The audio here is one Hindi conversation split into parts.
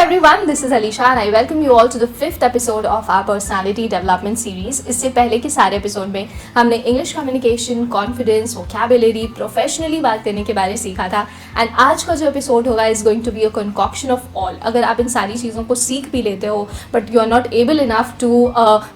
everyone, this is Alisha and I welcome you all to the 5th episode of our personality development series. इससे पहले के सारे एपिसोड में हमने English communication, confidence, vocabulary, professionally बात करने के बारे में सीखा था एंड आज का जो एपिसोड होगा is going to be a concoction of all. अगर आप इन सारी चीज़ों को सीख भी लेते हो but you are not able enough to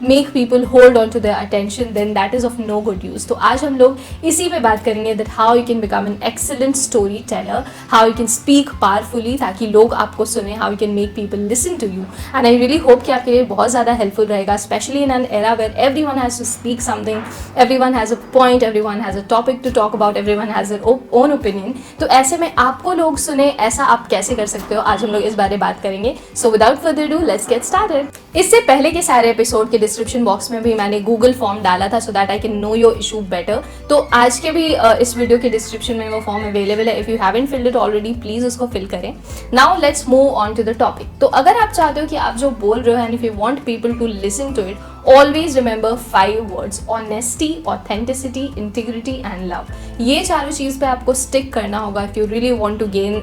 make people hold on to their attention then that is of no good use. तो आज हम लोग इसी पे बात करेंगे that how you can become an excellent story teller, how you can speak powerfully ताकि लोग आपको सुने, how you can make people listen to you. And I really hope कि आपके लिए बहुत ज़्यादा हेल्पफुल रहेगा, specially in an era where everyone has to speak something, everyone has a point, everyone has a topic to talk about, everyone has their own opinion. तो ऐसे में आपको लोग सुने, ऐसा आप कैसे कर सकते हो, आज हम लोग इस बारे में बात करेंगे. So without further do let's get started. इससे पहले के सारे एपिसोड के डिस्क्रिप्शन बॉक्स में भी मैंने गूगल फॉर्म डाला था so that I can know your issue better. तो आज के भी इस वीडियो के डिस्क्रिप्शन में वो फॉर्म अवेलेबल है. If you haven't filled it already please उसको फिल करें. Now let's move on to the topic. तो अगर आप चाहते हो कि आप जो बोल रहे हो and if you want people to listen to it, always remember 5 words: honesty, authenticity, integrity and love. ये चारों चीज़ पे आपको स्टिक करना होगा if you really want to gain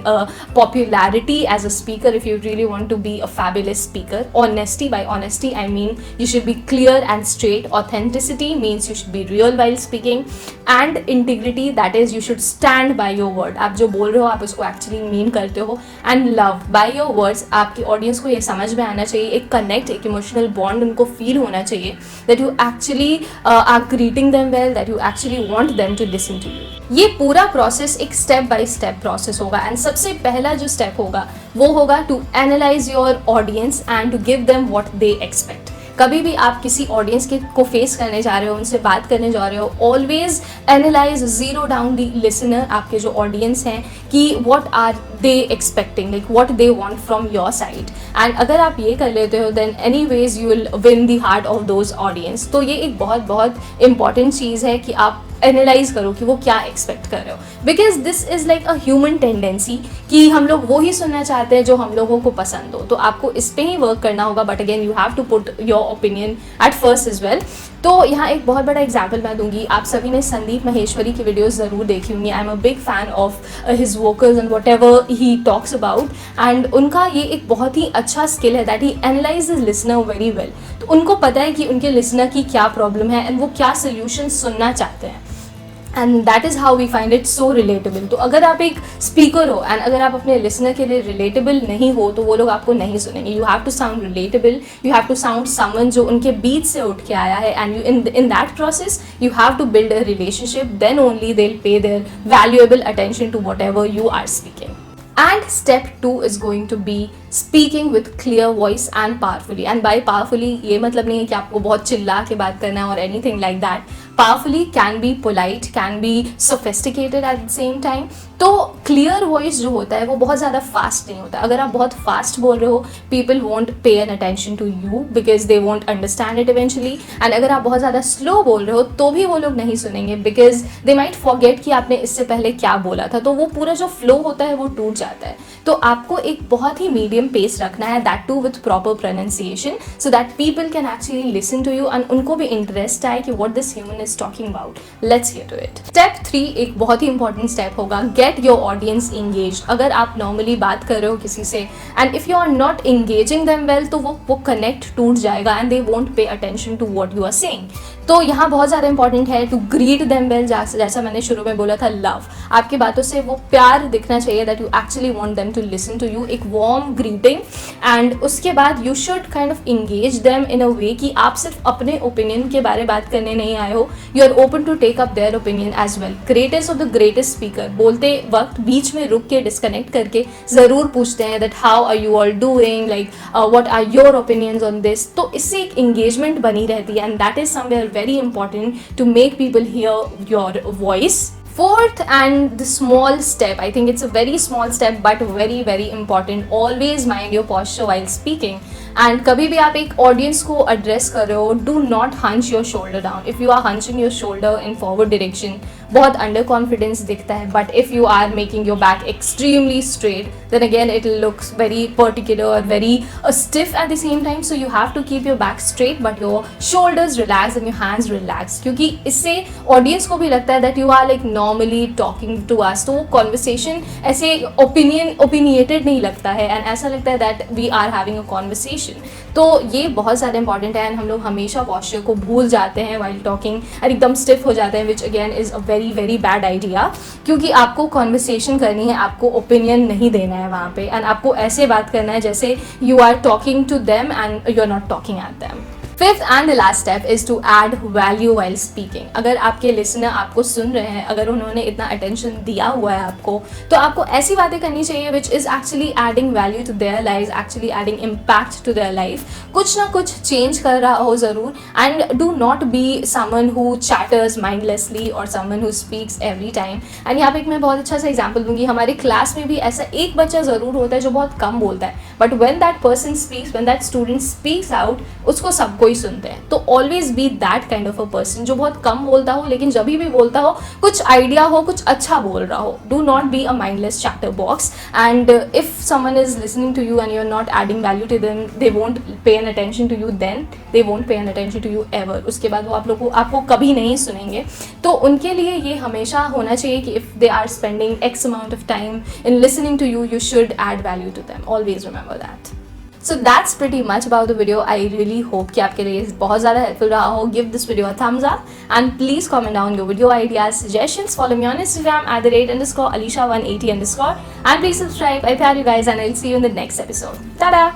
popularity as a speaker, if you really want to be a fabulous speaker. Honesty, by honesty I mean you should be clear and straight. Authenticity means you should be real while speaking. And integrity, that is you should stand by your word. आप जो बोल रहे हो आप उसको actually mean करते हो. And love, by your words आपकी audience को ये समझ में आना चाहिए, एक connect, एक emotional bond उनको feel होना चाहिए that you actually are greeting them well, that you actually want them to listen to you. ये पूरा प्रोसेस एक स्टेप बाय स्टेप प्रोसेस होगा एंड सबसे पहला जो स्टेप होगा वो होगा to analyse your audience and to give them what they expect. कभी भी आप किसी ऑडियंस के को फेस करने जा रहे हो, उनसे बात करने जा रहे हो, always analyse, zero down the listener, आपके जो ऑडियंस हैं, कि what are they expecting, like what they want from your side. And अगर आप ये कर लेते हो then any ways you will win the heart of those audience. तो ये एक बहुत बहुत इंपॉर्टेंट चीज़ है कि आप एनालाइज करो कि वो क्या एक्सपेक्ट कर रहे हो, because this is like a human tendency कि हम लोग वो ही सुनना चाहते हैं जो हम लोगों को पसंद हो. तो आपको इस पर ही वर्क करना होगा but again you have to put your opinion at first is well. तो यहाँ एक बहुत बड़ा एग्जाम्पल मैं दूंगी. आप सभी ने संदीप माहेश्वरी की वीडियोस ज़रूर देखी होंगी. I am a big fan of his vocals and what ever he talks about. And उनका ये एक बहुत ही अच्छा स्किल है that he analyse his listener very well. तो उनको पता है कि उनके लिसनर की क्या प्रॉब्लम है एंड वो क्या सोल्यूशन सुनना चाहते हैं. And that is how we find it so relatable. तो अगर आप एक स्पीकर हो एंड अगर आप अपने लिसनर के लिए रिलेटेबल नहीं हो तो वो लोग आपको नहीं सुनेंगे. You have to sound relatable, you have to sound someone जो उनके बीच से उठ के आया है and you in that process you have to build a relationship. Then only they will pay their valuable attention to whatever you are speaking. And step 2 is going to be speaking with clear voice and powerfully. And by powerfully ये मतलब नहीं है कि आपको बहुत चिल्ला के बात करना है or anything like that. Powerfully can be polite, can be sophisticated at the same time. तो clear voice जो होता है वो बहुत ज़्यादा fast नहीं होता. अगर आप बहुत fast बोल रहे हो people won't pay an attention to you because they won't understand it eventually. And अगर आप बहुत ज़्यादा slow बोल रहे हो तो भी वो लोग नहीं सुनेंगे because they might forget कि आपने इससे पहले क्या बोला था. तो वो पूरा जो flow होता है वो टूट जाता है. तो आपको एक बहुत ही मीडियम पेस रखना है, that too with proper pronunciation so that people can actually listen to you and उनको भी इंटरेस्ट आए कि what this human is talking about. Let's get to it. Step 3 एक बहुत ही इंपॉर्टेंट स्टेप होगा, गेट योर ऑडियंस इंगेज. अगर आप नॉर्मली बात कर रहे हो किसी से and if you are not engaging them well तो वो कनेक्ट टूट जाएगा एंड दे वोंट पे attention to what you are saying. तो यहाँ बहुत ज़्यादा इंपॉर्टेंट है टू ग्रीट देम वेल. जैसा मैंने शुरू में बोला था, लव, आपकी बातों से वो प्यार दिखना चाहिए that you actually want them to listen to you, एक वार्म ग्रीटिंग. एंड उसके बाद you should kind of engage them in a way कि आप सिर्फ अपने ओपिनियन के बारे में बात करने नहीं आए हो, you are open to take up their opinion as well. Greatest of the greatest speaker बोलते वक्त बीच में रुक के डिस्कनेक्ट करके ज़रूर पूछते हैं that how are you all doing, like what are your opinions on this. तो इससे एक इंगेजमेंट बनी रहती है and that is somewhere very important to make people hear your voice. Fourth and the small step, I think it's a very small step but very very important, always mind your posture while speaking. And कभी भी आप एक audience को address कर रहे हो, do not hunch your shoulder down. If you are hunching your shoulder in forward direction, बहुत अंडर कॉन्फिडेंस दिखता है. But if you are making your back extremely straight, then again it looks very particular, very stiff at the same time. So you have to keep your back straight but your shoulders relaxed and your hands relaxed, क्योंकि इससे ऑडियंस को भी लगता है that you are like normally talking to us. तो conversation ऐसे opinionated नहीं लगता है and ऐसा लगता है that we are having a conversation. तो ये बहुत ज़्यादा इंपॉर्टेंट है. एंड हम लोग हमेशा पॉस्चर को भूल जाते हैं while talking और एकदम स्टिफ हो जाते हैं, which again is a very very bad idea, क्योंकि आपको कॉन्वर्सेशन करनी है, आपको ओपिनियन नहीं देना है वहाँ पे, एंड आपको ऐसे बात करना है जैसे you are talking to them and you are not talking at them. Fifth and the last step is to add value while speaking. अगर आपके लिसनर आपको सुन रहे हैं, अगर उन्होंने इतना अटेंशन दिया हुआ है आपको, तो आपको ऐसी बातें करनी चाहिए which is actually adding value to their life, actually adding impact to their life. कुछ ना कुछ चेंज कर रहा हो ज़रूर. And do not be someone who chatters mindlessly और someone who speaks every time. And यहाँ पे एक मैं बहुत अच्छा सा एग्जाम्पल दूंगी. हमारे क्लास में भी ऐसा एक बच्चा ज़रूर होता है जो बहुत कम बोलता है, but when that person speaks, when that student speaks out, उसको सबको ही सुनते हैं. तो always be that kind of a person जो बहुत कम बोलता हो, लेकिन जब भी बोलता हो कुछ आइडिया हो, कुछ अच्छा बोल रहा हो. Do not be a mindless chatterbox. And if someone is listening to you and you are not adding value to them, they won't pay an attention to you, then they won't pay an attention to you ever. उसके बाद वो आप लोग को आपको कभी नहीं सुनेंगे. तो उनके लिए ये हमेशा होना चाहिए कि if they are spending X amount of time in listening to you, you should add value to them. Always remember that. So that's pretty much about the video. I really hope कि आपके लिए बहुत ज़्यादा helpful रहा हो. Give this video a thumbs up and please comment down your video ideas, suggestions. Follow me on Instagram @_Alisha180_ and please subscribe. I thank you guys and I'll see you in the next episode. Ta-da!